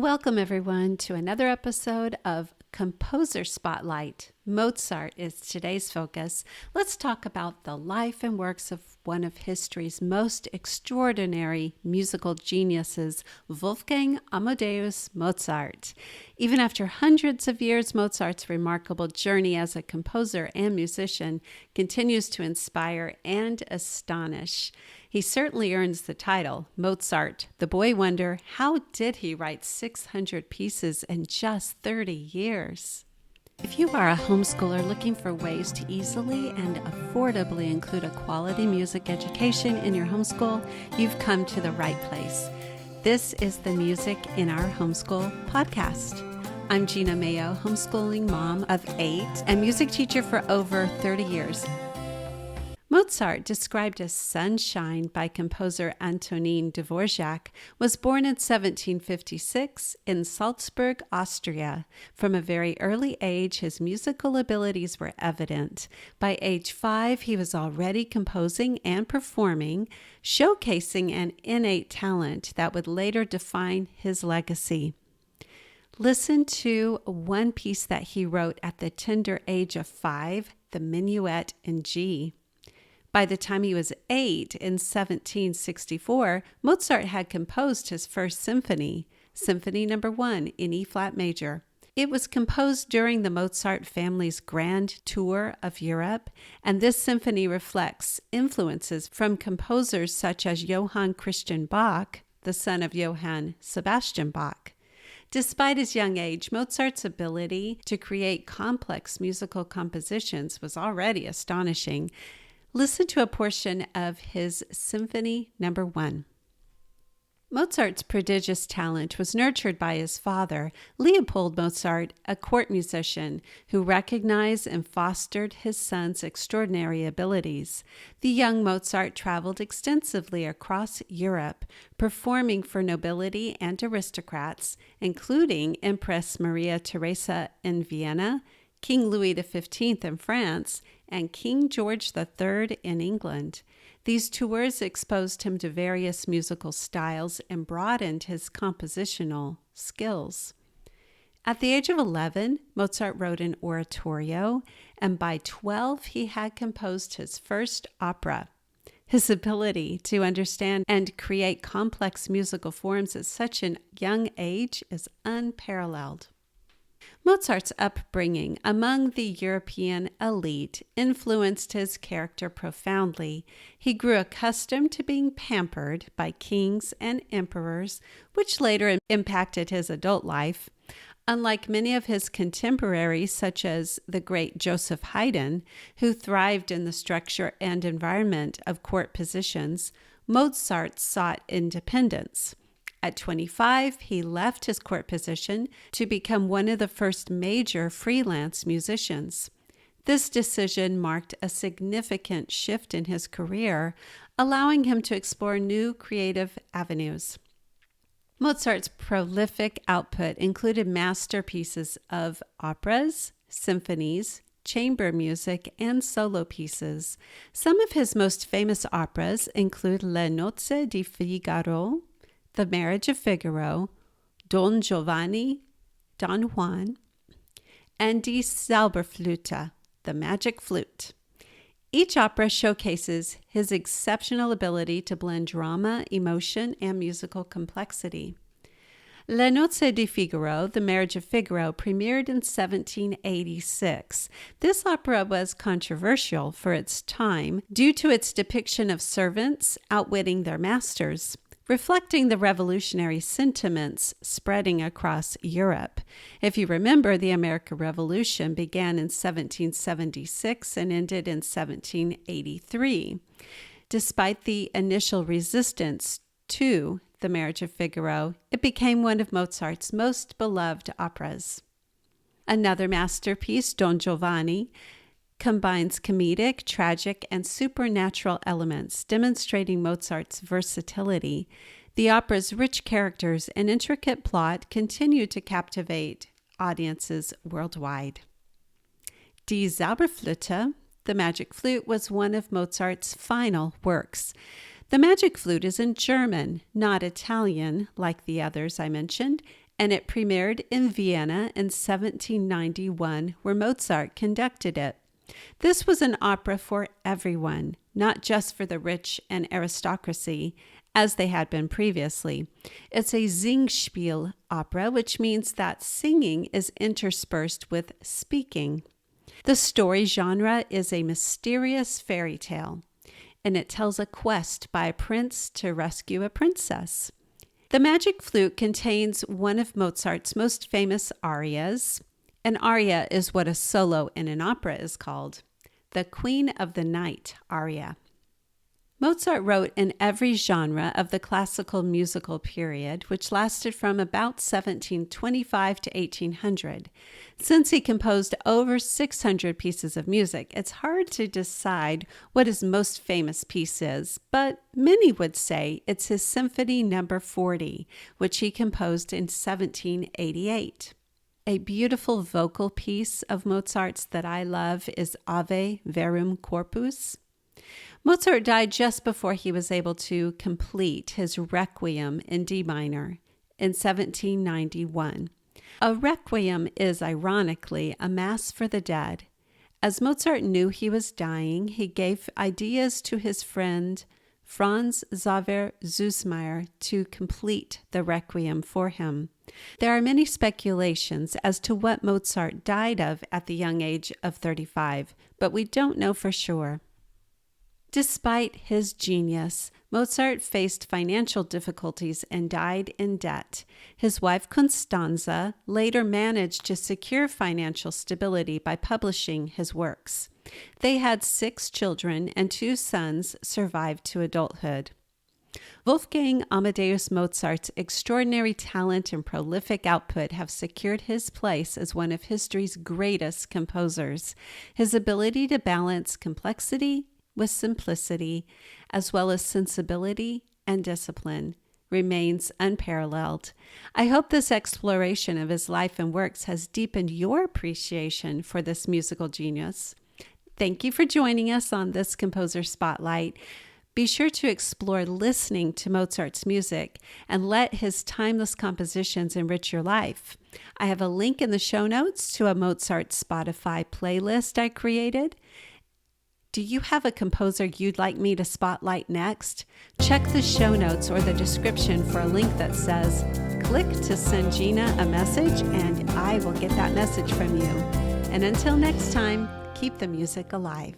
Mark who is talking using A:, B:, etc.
A: Welcome, everyone, to another episode of Composer Spotlight. Mozart is today's focus. Let's talk about the life and works of one of history's most extraordinary musical geniuses, Wolfgang Amadeus Mozart. Even after hundreds of years, Mozart's remarkable journey as a composer and musician continues to inspire and astonish. He certainly earns the title, Mozart, the boy wonder. How did he write 600 pieces in just 30 years? If you are a homeschooler looking for ways to easily and affordably include a quality music education in your homeschool, you've come to the right place. This is the Music in Our Homeschool podcast. I'm Gina Mayo, homeschooling mom of 8 and music teacher for over 30 years. Mozart, described as sunshine by composer Antonin Dvorak, was born in 1756 in Salzburg, Austria. From a very early age, his musical abilities were evident. By age 5, he was already composing and performing, showcasing an innate talent that would later define his legacy. Listen to one piece that he wrote at the tender age of 5, the Minuet in G. By the time he was 8 in 1764, Mozart had composed his first symphony, Symphony No. 1 in E-flat major. It was composed during the Mozart family's grand tour of Europe, and this symphony reflects influences from composers such as Johann Christian Bach, the son of Johann Sebastian Bach. Despite his young age, Mozart's ability to create complex musical compositions was already astonishing. Listen to a portion of his Symphony No. 1. Mozart's prodigious talent was nurtured by his father, Leopold Mozart, a court musician who recognized and fostered his son's extraordinary abilities. The young Mozart traveled extensively across Europe, performing for nobility and aristocrats, including Empress Maria Theresa in Vienna, King Louis XV in France, and King George III in England. These tours exposed him to various musical styles and broadened his compositional skills. At the age of 11, Mozart wrote an oratorio, and by 12, he had composed his first opera. His ability to understand and create complex musical forms at such a young age is unparalleled. Mozart's upbringing among the European elite influenced his character profoundly. He grew accustomed to being pampered by kings and emperors, which later impacted his adult life. Unlike many of his contemporaries, such as the great Joseph Haydn, who thrived in the structure and environment of court positions, Mozart sought independence. At 25, he left his court position to become one of the first major freelance musicians. This decision marked a significant shift in his career, allowing him to explore new creative avenues. Mozart's prolific output included masterpieces of operas, symphonies, chamber music, and solo pieces. Some of his most famous operas include Nozze di Figaro, The Marriage of Figaro, Don Giovanni, Don Juan, and Die Zauberflöte, the Magic Flute. Each opera showcases his exceptional ability to blend drama, emotion, and musical complexity. Nozze di Figaro, The Marriage of Figaro, premiered in 1786. This opera was controversial for its time due to its depiction of servants outwitting their masters, reflecting the revolutionary sentiments spreading across Europe. If you remember, the American Revolution began in 1776 and ended in 1783. Despite the initial resistance to The Marriage of Figaro, it became one of Mozart's most beloved operas. Another masterpiece, Don Giovanni, combines comedic, tragic, and supernatural elements, demonstrating Mozart's versatility. The opera's rich characters and intricate plot continue to captivate audiences worldwide. Die Zauberflöte, the Magic Flute, was one of Mozart's final works. The Magic Flute is in German, not Italian, like the others I mentioned, and it premiered in Vienna in 1791, where Mozart conducted it. This was an opera for everyone, not just for the rich and aristocracy, as they had been previously. It's a Singspiel opera, which means that singing is interspersed with speaking. The story genre is a mysterious fairy tale, and it tells a quest by a prince to rescue a princess. The Magic Flute contains one of Mozart's most famous arias. An aria is what a solo in an opera is called, the Queen of the Night aria. Mozart wrote in every genre of the classical musical period, which lasted from about 1725 to 1800. Since he composed over 600 pieces of music, it's hard to decide what his most famous piece is, but many would say it's his Symphony No. 40, which he composed in 1788. A beautiful vocal piece of Mozart's that I love is Ave Verum Corpus. Mozart died just before he was able to complete his Requiem in D minor in 1791. A requiem is, ironically, a mass for the dead. As Mozart knew he was dying, he gave ideas to his friend Franz Xaver Süssmayr to complete the Requiem for him. There are many speculations as to what Mozart died of at the young age of 35, but we don't know for sure. Despite his genius, Mozart faced financial difficulties and died in debt. His wife Constanza later managed to secure financial stability by publishing his works. They had 6 children, and 2 sons survived to adulthood. Wolfgang Amadeus Mozart's extraordinary talent and prolific output have secured his place as one of history's greatest composers. His ability to balance complexity with simplicity, as well as sensibility and discipline, remains unparalleled. I hope this exploration of his life and works has deepened your appreciation for this musical genius. Thank you for joining us on this Composer Spotlight. Be sure to explore listening to Mozart's music and let his timeless compositions enrich your life. I have a link in the show notes to a Mozart Spotify playlist I created. Do you have a composer you'd like me to spotlight next? Check the show notes or the description for a link that says, click to send Gina a message and I will get that message from you. And until next time, keep the music alive.